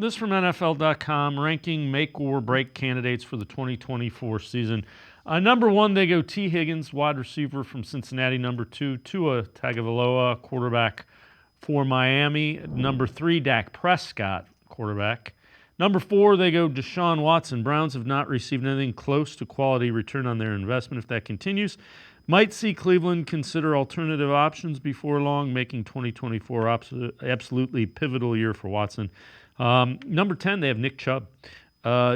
This from NFL.com, ranking make or break candidates for the 2024 season. Number one, they go T. Higgins, wide receiver from Cincinnati. Number two, Tua Tagovailoa, quarterback for Miami. Number three, Dak Prescott, quarterback. Number four, they go Deshaun Watson. Browns have not received anything close to quality return on their investment. If that continues, might see Cleveland consider alternative options before long, making 2024 absolutely pivotal year for Watson. Number 10, they have Nick Chubb.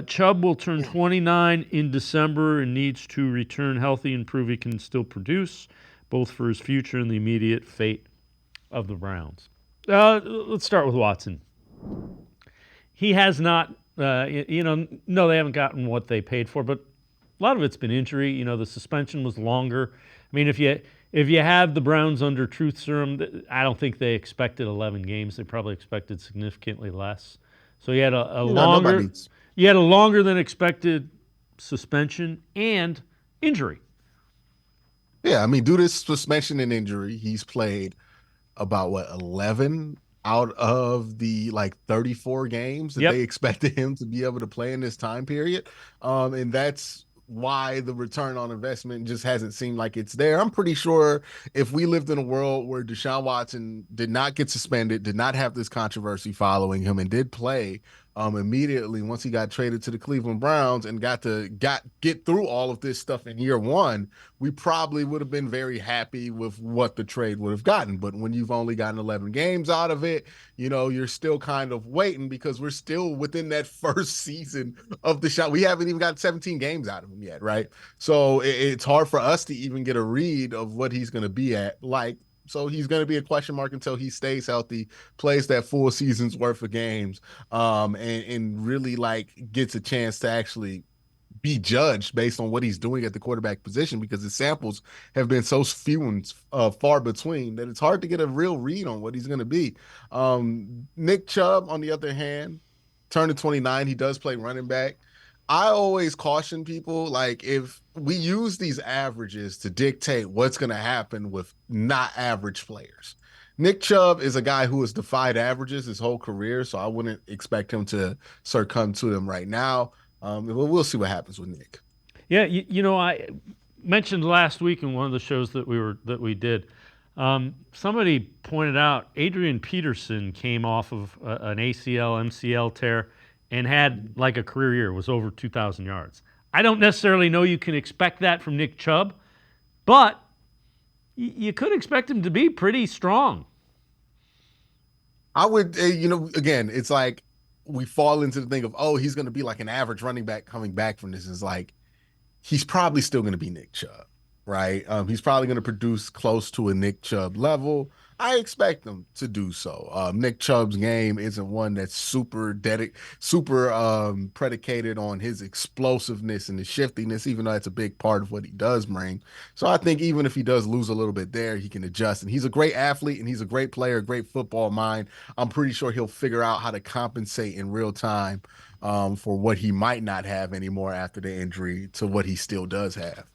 Chubb will turn 29 in December and needs to return healthy and prove he can still produce, both for his future and the immediate fate of the Browns. Let's start with Watson. He has not, no, they haven't gotten what they paid for, but a lot of it's been injury. You know, the suspension was longer. I mean, if you have the Browns under truth serum, I don't think they expected 11 games. They probably expected significantly less. So you had you had a longer than expected suspension and injury. Yeah, I mean, due to suspension and injury, he's played about 11 out of the 34 games that they Yep. expected him to be able to play in this time period. And that's why the return on investment just hasn't seemed like it's there. I'm pretty sure if we lived in a world where Deshaun Watson did not get suspended, did not have this controversy following him, and did play immediately once he got traded to the Cleveland Browns and get through all of this stuff in year one, we probably would have been very happy with what the trade would have gotten. But when you've only gotten 11 games out of it, you're still kind of waiting because we're still within that first season of the shot. We haven't even got 17 games out of him yet, right? So it's hard for us to even get a read of what he's going to be at. So he's going to be a question mark until he stays healthy, plays that full season's worth of games, and really gets a chance to actually be judged based on what he's doing at the quarterback position, because his samples have been so few and far between that it's hard to get a real read on what he's going to be. Nick Chubb, on the other hand, turning 29, he does play running back. I always caution people, if we use these averages to dictate what's going to happen with not average players. Nick Chubb is a guy who has defied averages his whole career, so I wouldn't expect him to succumb to them right now. We'll see what happens with Nick. Yeah, I mentioned last week in one of the shows that we did. Somebody pointed out Adrian Peterson came off of an ACL MCL tear and had like a career year, was over 2,000 yards. I don't necessarily know you can expect that from Nick Chubb, but you could expect him to be pretty strong. I would, again, it's like we fall into the thing of, oh, he's going to be like an average running back coming back from this. Is like he's probably still going to be Nick Chubb, right? He's probably going to produce close to a Nick Chubb level. I expect him to do so. Nick Chubb's game isn't one that's super predicated on his explosiveness and his shiftiness, even though that's a big part of what he does bring. So I think even if he does lose a little bit there, he can adjust. And he's a great athlete and he's a great player, a great football mind. I'm pretty sure he'll figure out how to compensate in real time for what he might not have anymore after the injury to what he still does have.